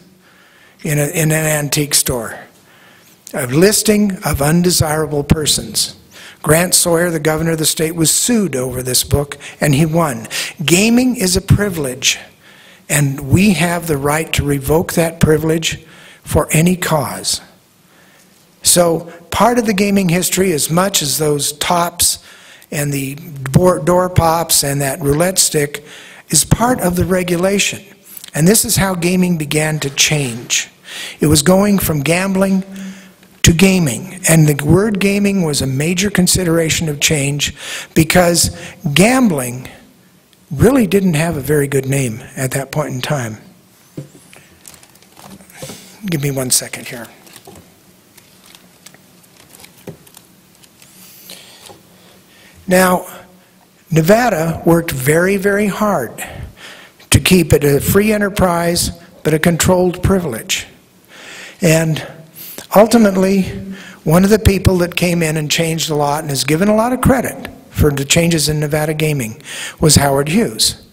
[SPEAKER 2] in an antique store. A listing of undesirable persons. Grant Sawyer, the governor of the state, was sued over this book, and he won. Gaming is a privilege, and we have the right to revoke that privilege for any cause. So part of the gaming history, as much as those tops and the door pops and that roulette stick, is part of the regulation. And this is how gaming began to change. It was going from gambling to gaming, and the word gaming was a major consideration of change because gambling really didn't have a very good name at that point in time. Give me 1 second here. Now, Nevada worked very, very hard to keep it a free enterprise, but a controlled privilege. And ultimately, one of the people that came in and changed a lot and is given a lot of credit for the changes in Nevada gaming was Howard Herz.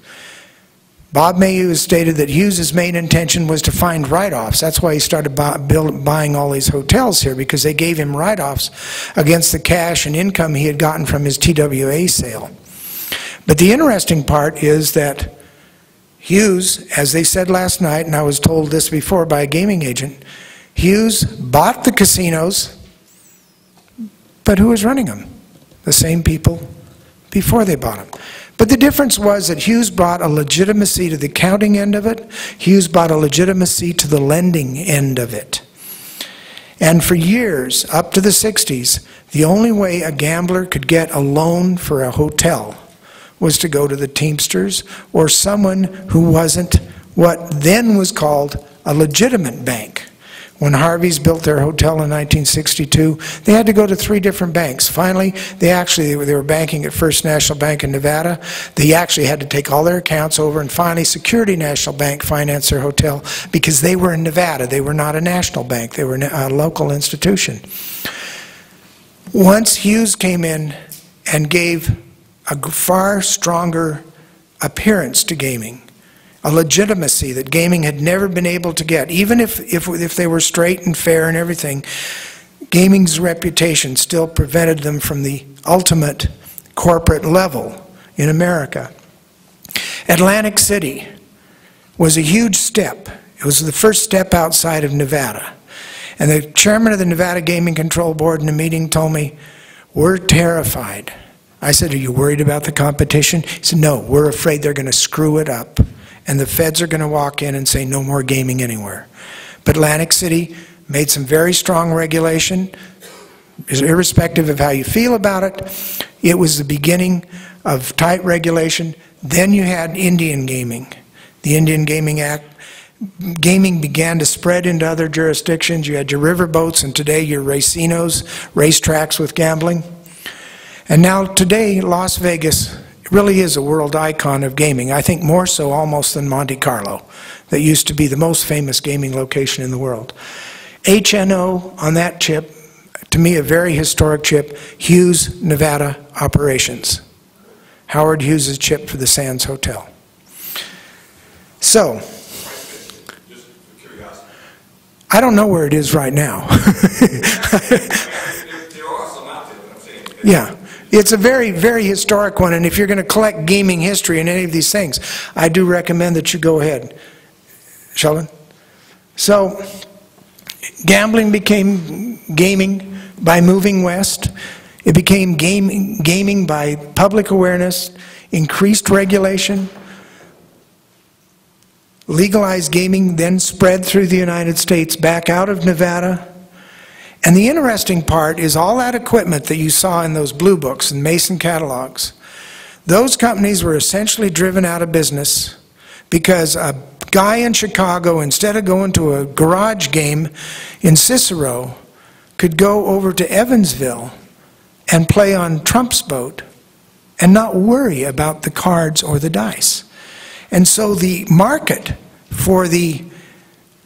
[SPEAKER 2] Bob Mayhew has stated that Hughes' main intention was to find write-offs. That's why he started buying all these hotels here, because they gave him write-offs against the cash and income he had gotten from his TWA sale. But the interesting part is that Hughes, as they said last night, and I was told this before by a gaming agent, Hughes bought the casinos, but who was running them? The same people before they bought them. But the difference was that Hughes brought a legitimacy to the accounting end of it. Hughes brought a legitimacy to the lending end of it. And for years, up to the 60s, the only way a gambler could get a loan for a hotel was to go to the Teamsters or someone who wasn't what then was called a legitimate bank. When Harvey's built their hotel in 1962, they had to go to 3 different banks. Finally, they were banking at First National Bank in Nevada. They actually had to take all their accounts over, and finally Security National Bank financed their hotel because they were in Nevada. They were not a national bank. They were a local institution. Once Hughes came in and gave a far stronger appearance to gaming, a legitimacy that gaming had never been able to get. Even if they were straight and fair and everything, gaming's reputation still prevented them from the ultimate corporate level in America. Atlantic City was a huge step. It was the first step outside of Nevada. And the chairman of the Nevada Gaming Control Board in a meeting told me, "We're terrified." I said, "Are you worried about the competition?" He said, "No, we're afraid they're going to screw it up. And the feds are going to walk in and say no more gaming anywhere." But Atlantic City made some very strong regulation. Irrespective of how you feel about it, it was the beginning of tight regulation. Then you had Indian gaming. The Indian Gaming Act. Gaming began to spread into other jurisdictions. You had your riverboats, and today your racinos, racetracks with gambling. And now today, Las Vegas really is a world icon of gaming. I think more so almost than Monte Carlo, that used to be the most famous gaming location in the world. HNO on that chip, to me a very historic chip, Hughes, Nevada Operations. Howard Hughes' chip for the Sands Hotel. So,
[SPEAKER 3] just for curiosity,
[SPEAKER 2] I don't know where it is right now.
[SPEAKER 3] there are some out there, but I'm saying.
[SPEAKER 2] Yeah. It's a very, very historic one, and if you're going to collect gaming history in any of these things, I do recommend that you go ahead. Sheldon? So, gambling became gaming by moving west. It became gaming by public awareness, increased regulation. Legalized gaming then spread through the United States back out of Nevada. And the interesting part is all that equipment that you saw in those blue books and Mason catalogs, those companies were essentially driven out of business because a guy in Chicago, instead of going to a garage game in Cicero, could go over to Evansville and play on Trump's boat and not worry about the cards or the dice. And so the market for the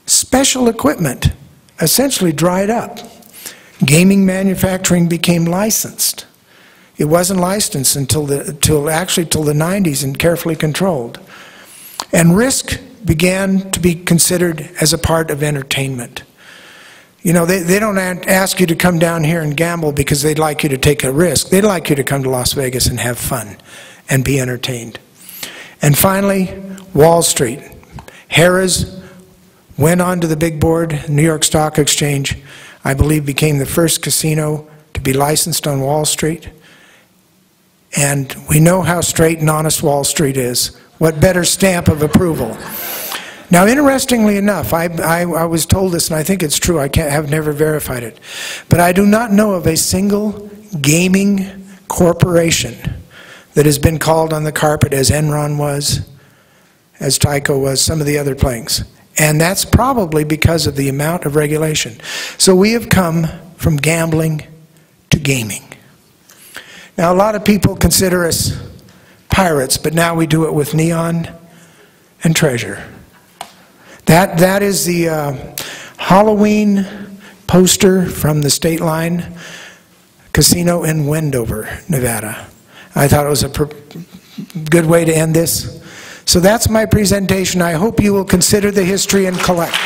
[SPEAKER 2] special equipment essentially dried up. Gaming manufacturing became licensed. It wasn't licensed until the 90s and carefully controlled. And risk began to be considered as a part of entertainment. You know, they don't ask you to come down here and gamble because they'd like you to take a risk. They'd like you to come to Las Vegas and have fun and be entertained. And finally, Wall Street. Herz went onto the big board, New York Stock Exchange, I believe became the first casino to be licensed on Wall Street. And we know how straight and honest Wall Street is. What better stamp of approval? Now, interestingly enough, I was told this, and I think it's true. Have never verified it. But I do not know of a single gaming corporation that has been called on the carpet as Enron was, as Tyco was, some of the other players. And that's probably because of the amount of regulation. So we have come from gambling to gaming. Now, a lot of people consider us pirates, but now we do it with neon and treasure. That is the Halloween poster from the State Line Casino in Wendover, Nevada. I thought it was a good way to end this. So that's my presentation. I hope you will consider the history and collect.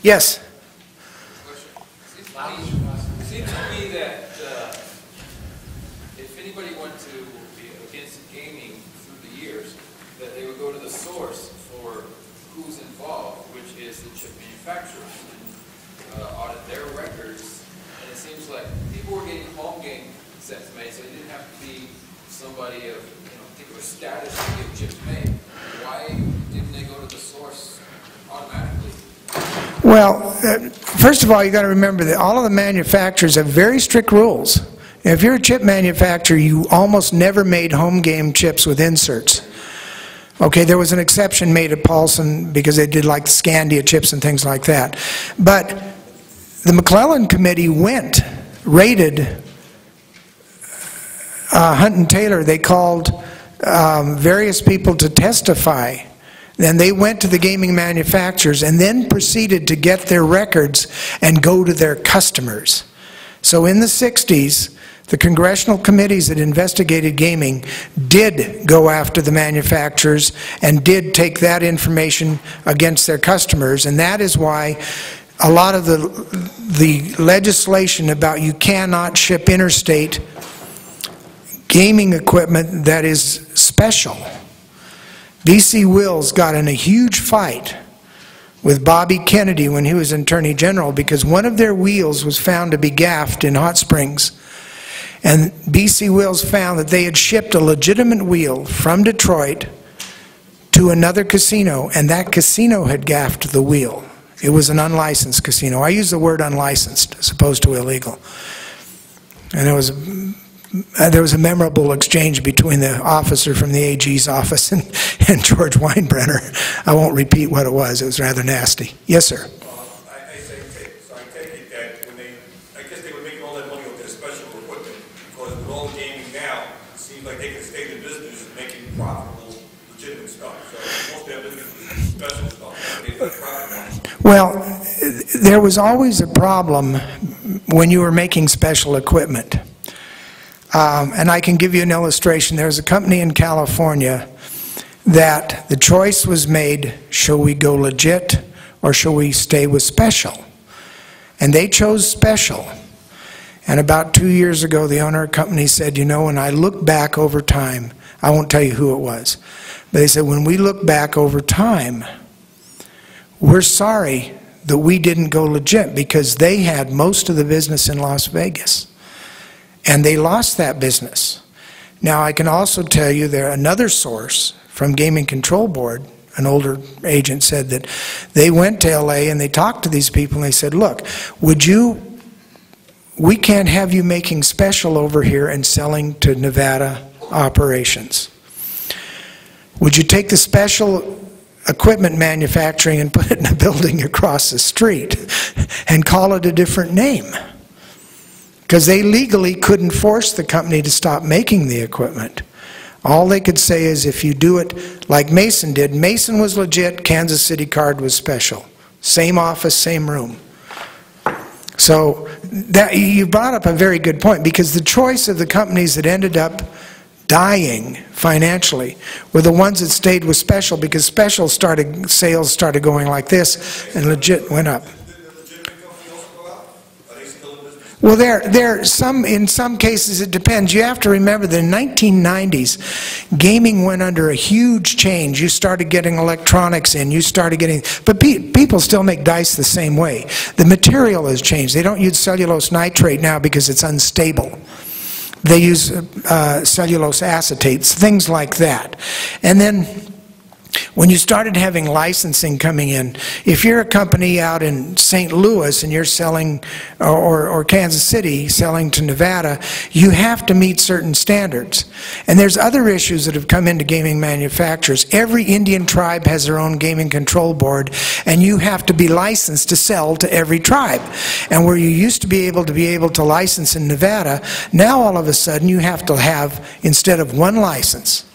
[SPEAKER 2] Yes?
[SPEAKER 3] It seems to me that if anybody wanted to be against gaming through the years, that they would go to the source for who's involved, which is the chip manufacturers, and audit their records. And it seems like people were getting home game sets made, so it didn't have to be somebody of particular status to get chips made. Why didn't they go to the source automatically?
[SPEAKER 2] Well, first of all, you got to remember that all of the manufacturers have very strict rules. If you're a chip manufacturer, you almost never made home game chips with inserts. Okay, there was an exception made at Paulson because they did like Scandia chips and things like that. But the McClellan Committee raided Hunt and Taylor. They called various people to testify. Then they went to the gaming manufacturers and then proceeded to get their records and go to their customers. So in the 60s, the congressional committees that investigated gaming did go after the manufacturers and did take that information against their customers. And that is why a lot of the legislation about you cannot ship interstate gaming equipment that is special. B.C. Wills got in a huge fight with Bobby Kennedy when he was Attorney General because one of their wheels was found to be gaffed in Hot Springs. And B.C. Wills found that they had shipped a legitimate wheel from Detroit to another casino, and that casino had gaffed the wheel. It was an unlicensed casino. I use the word unlicensed as opposed to illegal. And there was a memorable exchange between the officer from the AG's office and George Weinbrenner. I won't repeat what it was. It was rather nasty. Yes, sir.
[SPEAKER 3] I take it that when I guess they were making all that money with their special equipment because with all the gaming now, it seems like they can stay in business making profitable, legitimate stuff. So most of their business is special stuff. They make profit.
[SPEAKER 2] Well, there was always a problem when you were making special equipment. And I can give you an illustration. There's a company in California that the choice was made, shall we go legit or shall we stay with special? And they chose special. And about 2 years ago, the owner of the company said, you know, when I look back over time, I won't tell you who it was, but they said, when we look back over time, we're sorry that we didn't go legit because they had most of the business in Las Vegas. And they lost that business. Now, I can also tell you another source from Gaming Control Board, an older agent, said that they went to LA and they talked to these people and they said, look, would you we can't have you making special over here and selling to Nevada operations. Would you take the special equipment manufacturing and put it in a building across the street and call it a different name? Because they legally couldn't force the company to stop making the equipment. All they could say is, if you do it like Mason did, Mason was legit, Kansas City Card was special. Same office, same room. So that, you brought up a very good point, because the choice of the companies that ended up dying financially were the ones that stayed with special, because special sales started going like this and legit went up. Well, in some cases it depends. You have to remember that in the 1990s, gaming went under a huge change. You started getting electronics in, but people still make dice the same way. The material has changed. They don't use cellulose nitrate now because it's unstable. They use cellulose acetates, things like that. And then when you started having licensing coming in, if you're a company out in St. Louis and you're selling, or Kansas City, selling to Nevada, you have to meet certain standards. And there's other issues that have come into gaming manufacturers. Every Indian tribe has their own gaming control board, and you have to be licensed to sell to every tribe. And where you used to be able to license in Nevada, now all of a sudden you have to have, instead of one license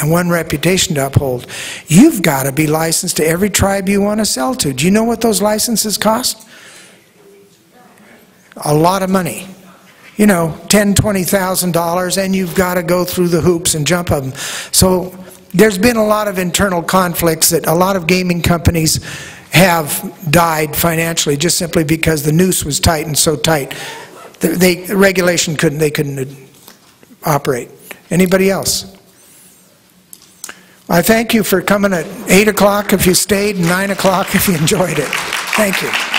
[SPEAKER 2] and one reputation to uphold, you've got to be licensed to every tribe you want to sell to. Do you know what those licenses cost? A lot of money. You know, $10,000, $20,000, and you've got to go through the hoops and jump them. So there's been a lot of internal conflicts that a lot of gaming companies have died financially just simply because the noose was tightened so tight. The regulation couldn't operate. Anybody else? I thank you for coming at 8 o'clock if you stayed, and 9 o'clock if you enjoyed it. Thank you.